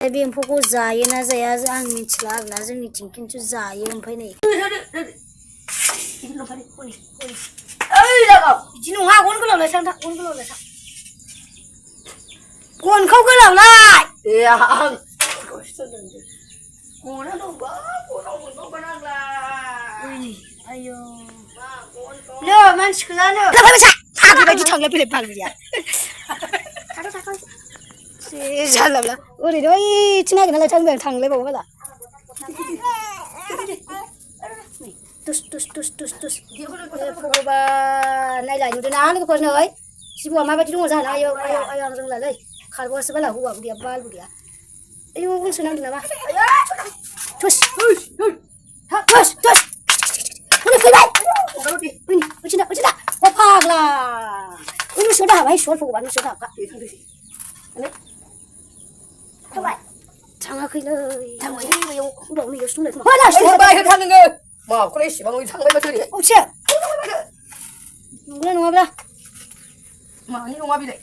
बे एम्फौखौ जायो ना जाया आं मिथिला आरोना जोंनिथिं खिन्थु जायो ओमफ्राय नै बिदि नङा गन गोलावलाय थां गन गोलावलाय थां गनखौ गोलावलाय ए आं गना दंबा गनाव मोनबावबा नांलाय आयौ नो मानसिखौलानो फाग्लि बायदि थांलाय फैलाय फाग्लिया जाला ओरैनो ओइथिं नागिरना लायथां थांलायबावो माला तुस तुस तुस तुस तुस भगबान नायलाय नुदों ना लोगोफोर नै जिबौआ माबायदि दङ जानो आयौ आयौ आयौ आं रोंलालै खारबासो बाला हौवाबो गैया बालबो गैया आयौ बुंसो नांदों नामा तुस तुस तुस फैबाय ओइथिं दा अ फाग्ला ओइ नुसो दाहाबाय सर भगबान नुसो दाहाबा थाङाखैलै थांबाय बैयाव होबावनो इयावसो दंलाय खोमा थांबाय थां नोङो माखौलाय एसेबां थांबाय माथो ओरै अबसे नंगौना नङाब्रा मानि नङा बिलाय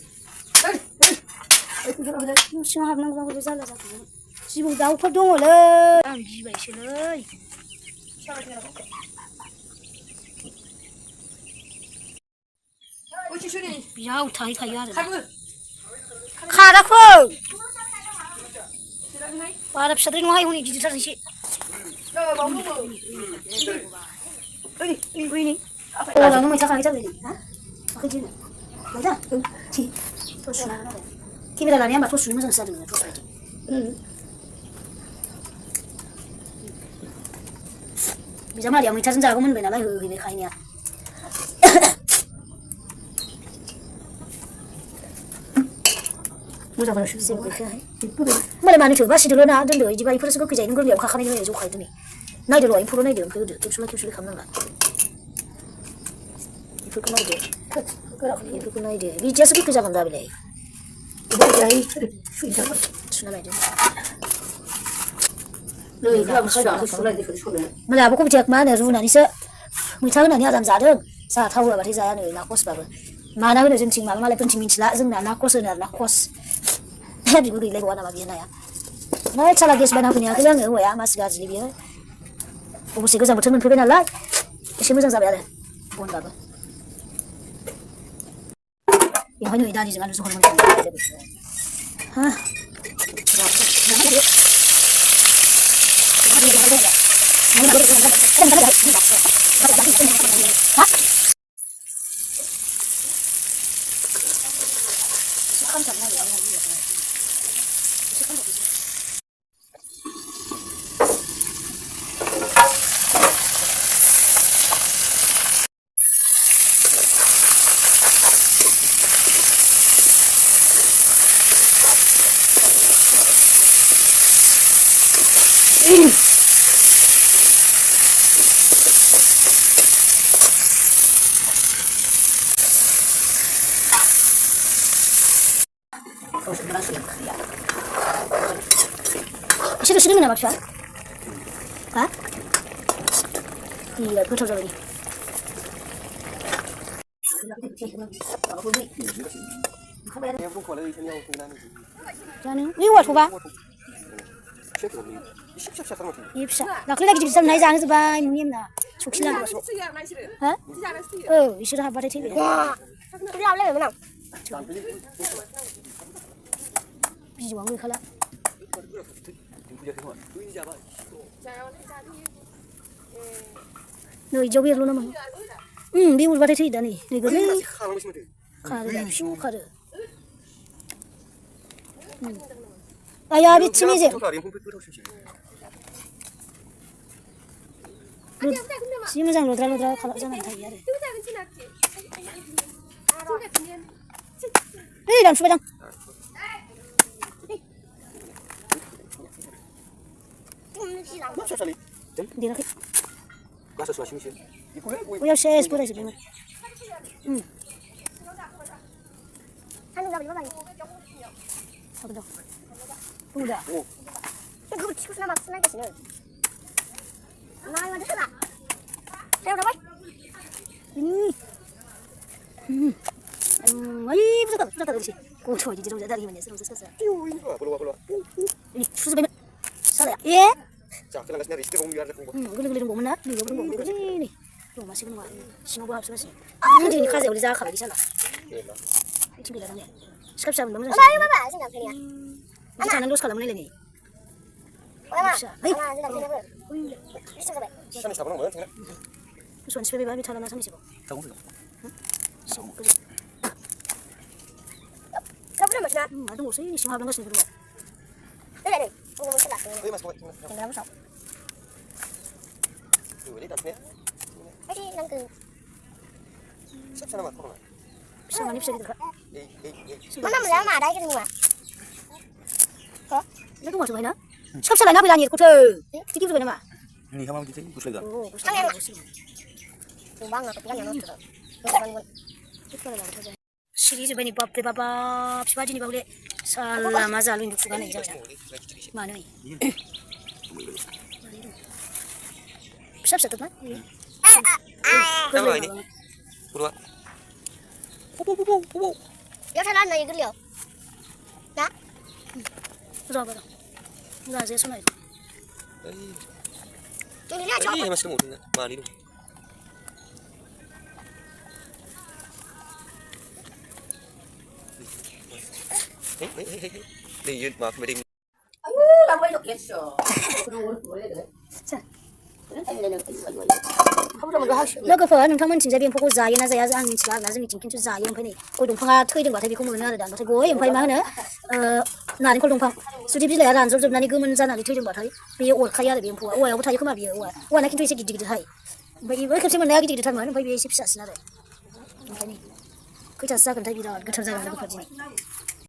सिङाव हाबनांगौबाबो जाला जाखागोन जिबौ दाउफोर दङलै आं गिबायसोलै बेयाव थाहैखायो आरो खाराखै बारा फिसाद्राय नङाहाय हनै गिदिरथारसै लांनो मैथा खाहैथारबाय हा आखाइदिनो मैथा टर्च सुना आरो केमेरा लानाया होमबा टर्च सुनो मोजांसो जादों टर्च बायदि बिजामादैया मैथाजों जागौ मोनबाय नालाय होहैबाय खाहैनाया मोजां मोजां जेबो गैखायाहाय होमबालाय मानोथो बासिदोल' ना दोनदो बिदिबा बेफोरसो गोखै जायो नों गोरलैयाव खाखानाय जायो जखायो दिनै नायदोल' एम्फौल' नायदो ओमफ्राय होदो खेबसुला खालामनांला बेफोरखौ नायदो बेफोरखौ नायदो बिदियासो गोखै जागोन दा बेलाय सुना लायदो मालाय आब'खौ बिदिया मा होनो रुनानैसो मैथा होनानै आराम जादों जोंहा थाव होआबाथाय जायानो ना खसबाबो माना होनो जोंथिं माबा मालायफोरथिं मिथिला जोंना ना खस होनो आरो ना खस बिबो गैलायबावा नामा बियो नाया नै साला गेस बायना होफैनायाखैलै आङो हौवाया मासि गाज्रि बियो अबसे गोजां बोथोर मोनफैबाय नालाय एसे मोजां जाबाय आरो बनबाबो बेवहाय नै दालिजों आलु जहल मोनजायो हा Siapa sih nama siapa? Hah? Iya, betul betul ini. Jangan, ini buat apa? Iya bisa. Nah, kalau lagi di sana naik jangan sebanyak ini na. Sukses lah. Hah? Oh, isu dah apa deh TV? Itu lau lagi mana? Biji wangi kalah. Nơi dấu biết luôn đó mà. Đi một vài thì đã nè, này cái này. Khá là xíu khá là. 아야 미치미지. 지무장 로드라 가라잖아 다 이야래. 에이 랑 수배장. Đi ra cái. Ôi xe bữa đây rồi. Anh đâu đi sao đâu. Udah. Gue chiku sama maksudnya ke sini. Nah, ada sana. Saya udah baik. Ini. Aduh, ayo, sudah di sini. gथ' बिदि रंजा दारि माने रंजा साजा Keluar. ini sudah salah ya Jangan ngasih nari istri biar aku. gede-gede dong mana nih dong ini dong masih kan semua gua habis masih ini kaze udah zakar di sana itu bila namanya sekarang dong Mama, ayo Mama, sini nak ni. di sana terus kalau mana lagi Mama, bisa Mama, sini nak ni. Bisa sampai. Sana siapa nama? Sana. terus wanita bebek bebek tanah sama siapa Tahu. semua Kau pernah macam? ada musuh ini semua habis nih berdua Tidak. Tunggu mesti lah. Oi mas, kau. Tunggu mesti. Tuh, ini tasnya. Aji, nangku. Siapa sana mas? Kau. bisa mana bisa gitu kak Mana mana ada ke semua? itu nggak coba nak siapa salah nak bilangnya kau tuh tiga tuh nama Ini sama gitu, gus lega. oh Tumbang aku kan yang nonton. Tumbang. Siri sebenarnya bab de baba siapa ni baule salah mazal ini suka nih jangan mana ni siapa satu kan Apa ini? Keluar. Pupu. Ya sana nak ikut dia. Nak? berapa dah nggak saya sunai Ini dia cakap. Mas kamu. Mari dulu. Điยืนมาไม่ได้ लोगोफोर नोंथांमोनथिंजाय बे एम्फौखौ जायोना जाया आं मिथिला आरोना जोंनिथिं खिन्थु जायो ओमफ्राय नै गय दंफाङा थैदोंबाथाय बेखौ मोनो आरो दानबाथाय गय ओमफ्राय मा होनो नारेंखल दंफां जुदि बिलाइआ रानजोबनानै गोमोन जानानै थैदोंबाथाय बेयो अरखायो आरो बे एम्फौआ औवायावबो थायो खोमा बेयो औवाना खिन्थु एसे गिदिर गिदिरहाय ओमफ्राय बेबो खेबसे मोननाया गिदिर गिदिरथारमोन ओमफ्राय बे एसे फिसासिन आरो ओमफ्राय नै खैथासो जागोनथाय बिराद गोथाव जागोन लोगोफोर दिनै